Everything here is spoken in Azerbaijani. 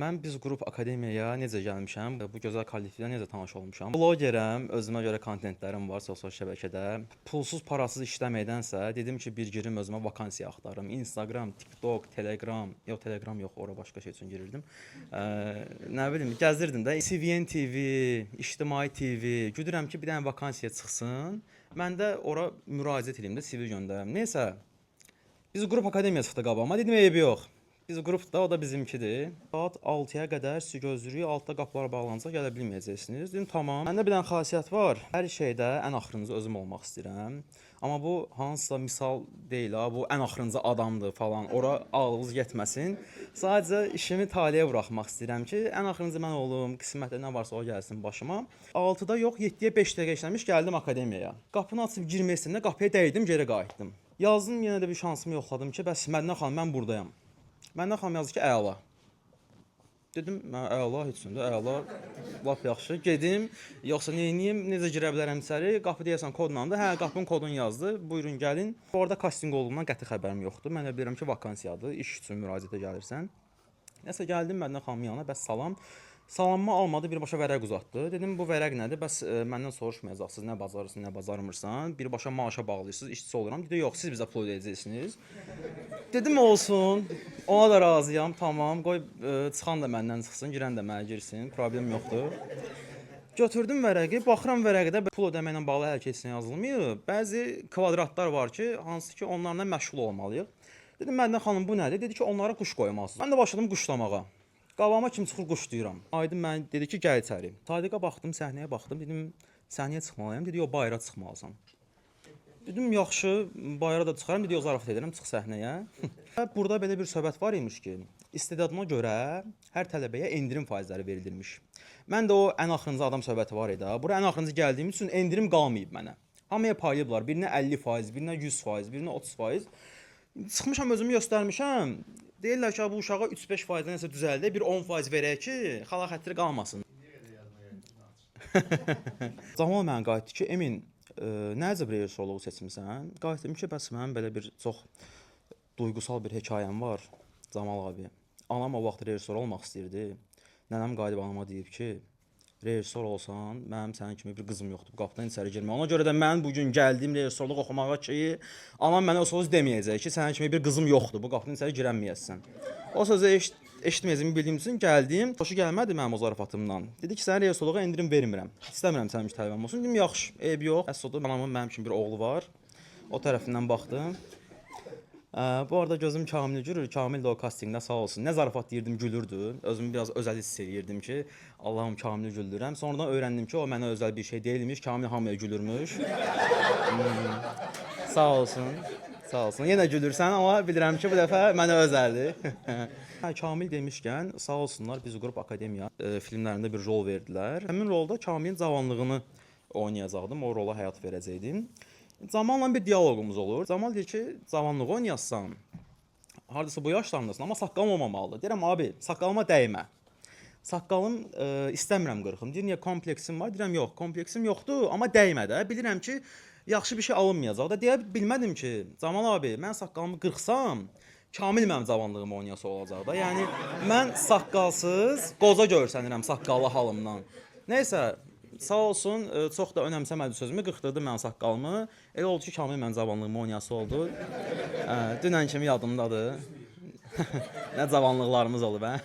Mən Biz Qrup Akademiyaya necə gəlmişəm, bu gözəl kollektivlə necə tanış olmuşam. Blogerəm, özümə görə kontentlərim var sosial şəbəkədə. Pulsuz, parasız işləməkdənsə dedim ki, bir girim özümə vakansiya axtarım. Instagram, TikTok, Telegram, Telegram yox, ora başqa şey üçün girirdim. Nə bilim, gəzirdim də. CVN TV, İctimai TV, güdürəm ki, bir dənə vakansiya çıxsın. Mən də ora müraciət edeyim də, CV göndərim. Neysə, Biz Qrup Akademiya çıxdı qabağıma. Dedim, eybi yox. Biz qrupda, o da bizimkidir. Saat 6-ya qədər sizi gözləyirik, 6-da qapılar bağlanacaq, gələ bilməyəcəksiniz. Dedim, tamam. Məndə bir dənə xasiyyət var. Hər şeydə ən axırıncı özüm olmaq istəyirəm. Amma bu hansısa misal deyil ha, bu ən axırıncı adamdır falan. Ora ağlınız getməsin. Sadəcə işimi taliyə buraxmaq istəyirəm ki, ən axırıncı mən olum, qismətdə nə varsa o gəlsin başıma. 6-da yox, 7-yə 5 dəqiqə işləmiş, gəldim akademiyaya. Qapını açıb girmək istəyəndə qapıya dəydim, geri qayıtdım. Yazdım, yenə də bir şansımı yoxladım ki, bəs Mədinə xanım, mən buradayam. Məndən xanım yazdı ki, əla. Dedim, əla heç səndə, əla, lap yaxşı. Gedim, yoxsa neyiniyim, necə girə bilərəm içəri? Qapı deyəsən kodlandı. Hə, qapının kodunu yazdı. Buyurun, gəlin. Orada kastinq olduğundan qəti xəbərim yoxdur. Mən də bilirəm ki, vakansiyadır, iş üçün müraciətə gəlirsən. Nəsə gəldim Mədinə xanımın yanına, bəs salam. Salamımı almadı, birbaşa vərəq uzatdı. Dedim, bu vərəq nədir? Bəs məndən soruşmayacaqsınız, nə bacarırsan, nə bacarmırsan. Birbaşa maaşa bağlıyırsınız, işçi oluram. Dedi, yox, siz bizə pul ödəyəcəksiniz. Dedim, olsun. Ona da razıyam, tamam. Qoy çıxan da məndən çıxsın, girən də mənə girsin. Problem yoxdur. Götürdüm vərəqi, baxıram vərəqdə pul ödəməklə bağlı hər kəsin yazılmayıb. Bəzi kvadratlar var ki, hansı ki, onlarla məşğul olmalıyıq. Dedim, Mədinə xanım, bu nədir? Dedi ki, onlara quş qoymalısınız. Mən də başladım quşlamağa. Qabağıma kim çıxır quşlayıram. Aydın mən dedi ki, gəl içəri. Sadiqa baxdım, səhnəyə baxdım. Dedim, səhnəyə çıxmalıyam. Dedi, yox, bayıra çıxmalısan. Dedim, yaxşı, bayıra da çıxaram. Dedi, yox, zarafat edirəm, çıx səhnəyə. Burada belə bir söhbət var imiş ki, istedadına görə hər tələbəyə endirim faizləri verilirmiş. Mən də o ən axırıncı adam söhbəti var idi. Bura ən axırıncı gəldiyim üçün endirim qalmayıb mənə. Hamıya paylayıblar. Birinə 50%, birinə 100%, birinə 30%. Çıxmışam, özümü göstərmişəm. Deyirlər ki, bu uşağa 3-5%-dən nəsə düzəldi, bir 10% verək ki, xala xətri qalmasın. Camal mənə qayıtdı ki, Emin, nə əcəb rejissorluğu seçmisən? Qayıtdım ki, bəs mənim belə bir çox duyğusal bir hekayəm var, Camal abi. Anam o vaxt rejissor olmaq istəyirdi. Nənəm qayıdıb anama deyib ki, rejissor olsan, mənim sənin kimi bir qızım yoxdur, qapıdan içəri girmə. Ona görə də mən bugün gəldim rejissorluq oxumağa ki, anam mənə o söz deməyəcək ki, sənin kimi bir qızım yoxdur, bu qapıdan içəri girənməyəsən. O sözü eşitməyəcəyimi bildiyim üçün gəldim. Xoşu gəlmədi mənim o zarafatımdan. Dedi ki, sənə rejissorluğa endirim vermirəm. İstəmirəm sənin kimi tələbəm olsun. Dedim, yaxşı, eybi yox. Əslində anamın mənim kimi bir oğlu var. O tərəfindən baxdım. Bu arada gözüm Kamil gülür. Kamil də o kastinqdə sağ olsun. Nə zarafat deyirdim, gülürdü. Özümü biraz özəl hiss eləyirdim ki, Allahım Kamili güldürürəm. Sonradan öyrəndim ki, o mənə özəl bir şey deyilmiş. Kamil hamıya gülürmüş. Sağ olsun. Sağ olsun. Yenə gülürsən, amma bilirəm ki, bu dəfə mənə özəldir. Kamil demişkən, sağ olsunlar Biz Qrup Akademiya filmlərində bir rol verdilər. Həmin rolda Kamilin cavanlığını oynayacaqdım, o rola həyat verəcəkdim. Camal'la bir diyalogumuz olur. Camal deyir ki, cavanlığı oynayassan, hardasa bu yaşlarındasın, amma saqqalım olmamalıdır. Deyirəm, abi, saqqalıma dəymə. Saqqalım istəmirəm qırxım. Deyir, niyə kompleksim var? Deyirəm, yox, kompleksim yoxdur, amma dəymə də. Bilirəm ki, yaxşı bir şey alınmayacaq da. Deyə bilmədim ki, Camal abi, mən saqqalımı qırxsam, Kamil mənim cavanlığımı oynayası olacaq da. Yəni, mən saqqalsız, qoza görsənirəm saqqallı halımdan. Neysə, sağ olsun, çox da önəmsəmədi sözümü, qırxdırdı mənim saqqalımı. Elə oldu ki, Kamil mənim cavanlığımı oynayası oldu. Dünən kimi yadımdadır. Nə cavanlıqlarımız olub, hə?